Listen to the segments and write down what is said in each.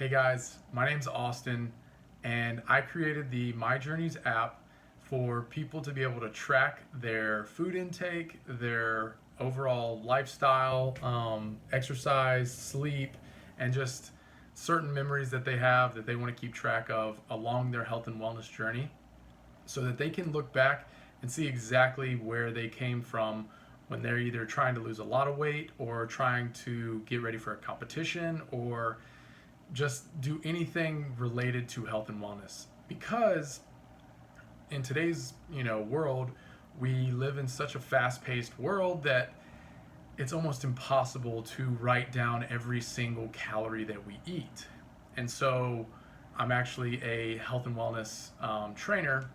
Hey guys, my name's Austin, and I created the MyJournies app for people to be able to track their food intake, their overall lifestyle, exercise, sleep, and just certain memories that they have that they want to keep track of along their health and wellness journey so that they can look back and see exactly where they came from when they're either trying to lose a lot of weight or trying to get ready for a competition or just do anything related to health and wellness. Because in today's world, we live in such a fast-paced world that it's almost impossible to write down every single calorie that we eat. And so I'm actually a health and wellness trainer,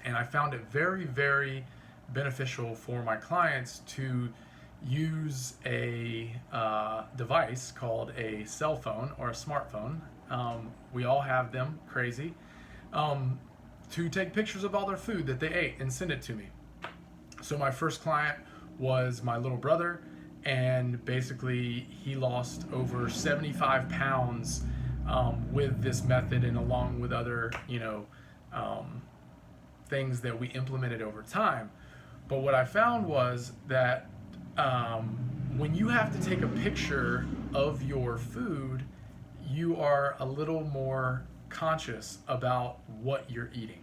and I found it very, very beneficial for my clients to use a device called a cell phone or a smartphone. We all have them, crazy, to take pictures of all their food that they ate and send it to me. So my first client was my little brother, and basically he lost over 75 pounds with this method, and along with other things that we implemented over time. But what I found was that when you have to take a picture of your food, you are a little more conscious about what you're eating.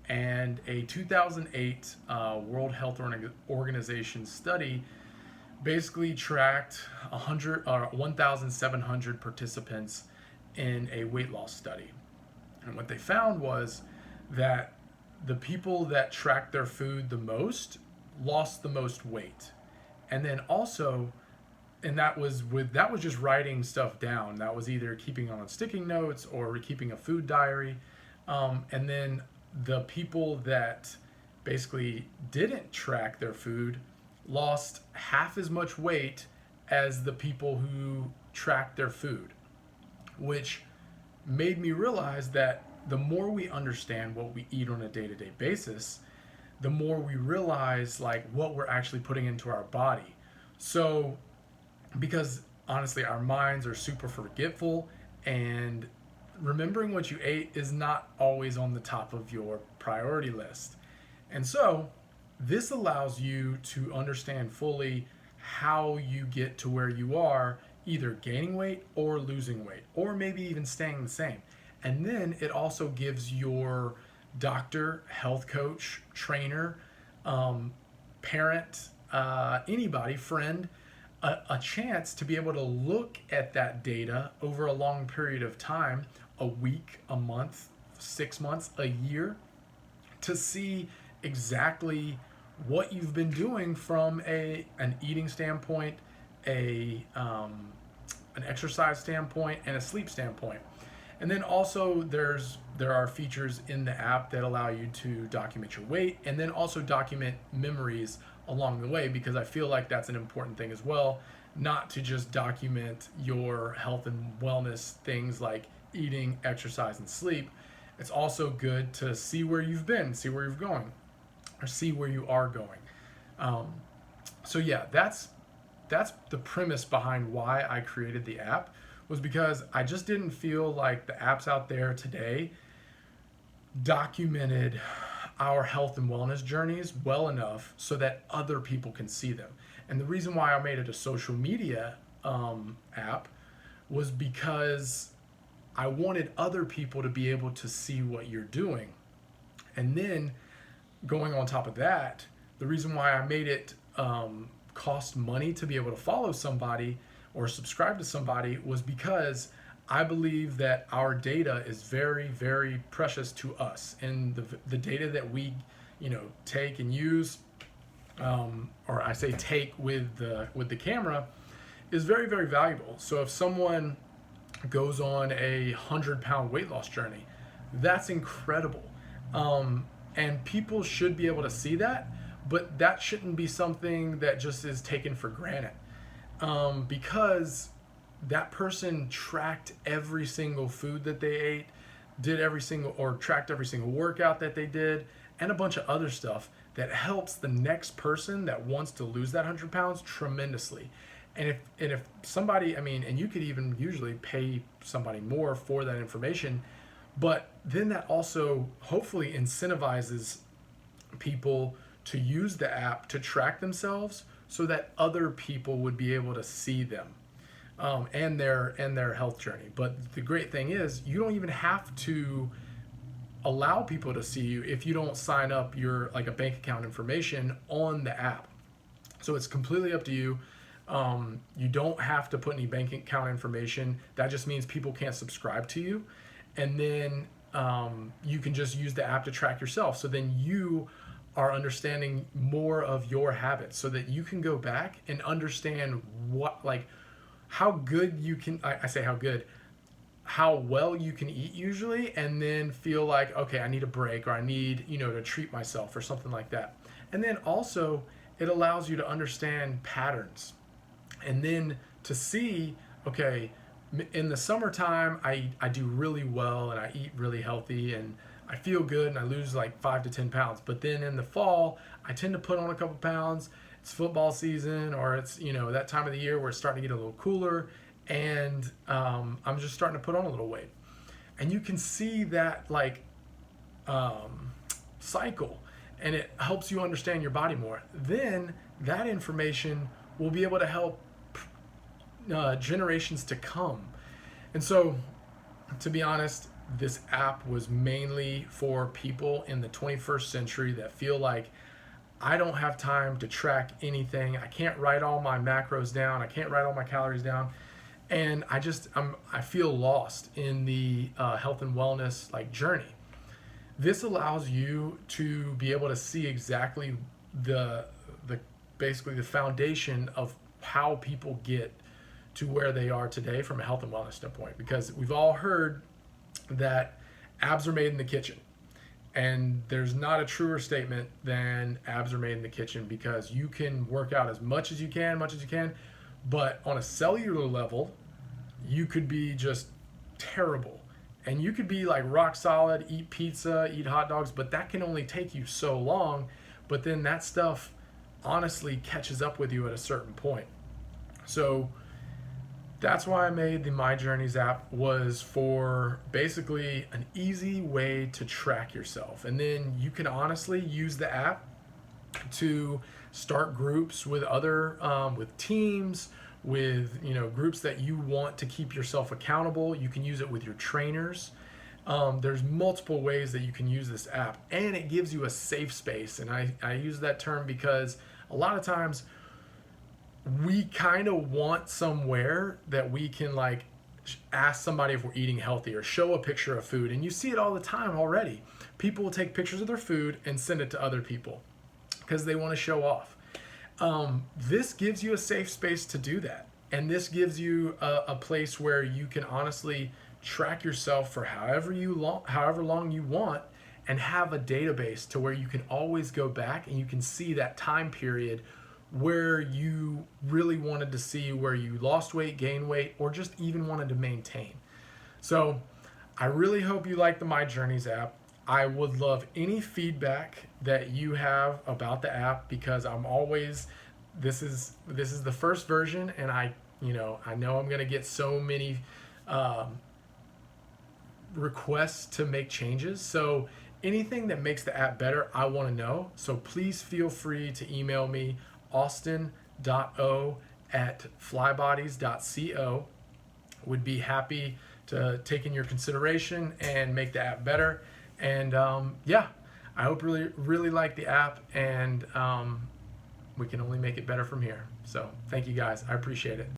And a 2008 World Health Organization study basically tracked 1,700 participants in a weight loss study. And what they found was that the people that tracked their food the most lost the most weight. And then also, and that was just writing stuff down. That was either keeping on sticky notes or keeping a food diary. And then the people that basically didn't track their food lost half as much weight as the people who tracked their food, which made me realize that the more we understand what we eat on a day-to-day basis, the more we realize what we're actually putting into our body. So, because honestly, our minds are super forgetful, and remembering what you ate is not always on the top of your priority list. And so, this allows you to understand fully how you get to where you are, either gaining weight or losing weight, or maybe even staying the same. And then it also gives your doctor, health coach, trainer, parent, anybody, friend, a chance to be able to look at that data over a long period of time, a week, a month, 6 months, a year, to see exactly what you've been doing from an eating standpoint, an exercise standpoint, and a sleep standpoint. And then also there are features in the app that allow you to document your weight and then also document memories along the way, because I feel like that's an important thing as well, not to just document your health and wellness things like eating, exercise, and sleep. It's also good to see where you've been, see where you're going, or see where you are going. So yeah, that's the premise behind why I created the app, was because I just didn't feel like the apps out there today documented our health and wellness journeys well enough so that other people can see them. And the reason why I made it a social media app was because I wanted other people to be able to see what you're doing. And then going on top of that, the reason why I made it cost money to be able to follow somebody or subscribe to somebody was because I believe that our data is very, very precious to us, and the data that we take and use, or I say take with the camera, is very, very valuable. So if someone goes on a 100-pound weight loss journey, that's incredible, and people should be able to see that, but that shouldn't be something that just is taken for granted. Because that person tracked every single food that they ate, tracked every single workout that they did, and a bunch of other stuff that helps the next person that wants to lose that 100 pounds tremendously. And if somebody, I mean, and you could even usually pay somebody more for that information, but then that also hopefully incentivizes people to use the app to track themselves so that other people would be able to see them, and their health journey. But the great thing is you don't even have to allow people to see you if you don't sign up your like a bank account information on the app. So it's completely up to you. You don't have to put any bank account information. That just means people can't subscribe to you. And then you can just use the app to track yourself. So then you are understanding more of your habits so that you can go back and understand what, like, how good you can, I say how good, how well you can eat usually, and then feel like, okay, I need a break, or I need, to treat myself or something like that. And then also it allows you to understand patterns, and then to see, okay, in the summertime, I do really well and I eat really healthy and I feel good and I lose like 5 to 10 pounds. But then in the fall, I tend to put on a couple pounds. It's football season, or it's, that time of the year where it's starting to get a little cooler, and I'm just starting to put on a little weight. And you can see that like cycle, and it helps you understand your body more. Then that information will be able to help generations to come. And so, to be honest, this app was mainly for people in the 21st century that feel like, I don't have time to track anything. I can't write all my macros down. I can't write all my calories down. And I feel lost in the health and wellness like journey. This allows you to be able to see exactly the basically the foundation of how people get to where they are today from a health and wellness standpoint. Because we've all heard that abs are made in the kitchen. And there's not a truer statement than abs are made in the kitchen, because you can work out as much as you can, but on a cellular level, you could be just terrible. And you could be like rock solid, eat pizza, eat hot dogs, but that can only take you so long. But then that stuff honestly catches up with you at a certain point. So that's why I made the MyJournies app, was for basically an easy way to track yourself. And then you can honestly use the app to start groups with other, with teams, with, groups that you want to keep yourself accountable. You can use it with your trainers. There's multiple ways that you can use this app, and it gives you a safe space. And I use that term because a lot of times we kind of want somewhere that we can like ask somebody if we're eating healthy, or show a picture of food. And you see it all the time already. People will take pictures of their food and send it to other people because they want to show off. This gives you a safe space to do that. And this gives you a place where you can honestly track yourself for however long you want, and have a database to where you can always go back and you can see that time period where you really wanted to see where you lost weight, gained weight, or just even wanted to maintain. So I really hope you like the MyJournies app. I would love any feedback that you have about the app, because I'm always, this is the first version, and I know I'm going to get so many requests to make changes. So anything that makes the app better, I want to know. So please feel free to email me, austin.o@flybodies.co. Would be happy to take in your consideration and make the app better. And I hope really like the app, and we can only make it better from here. So thank you guys. I appreciate it.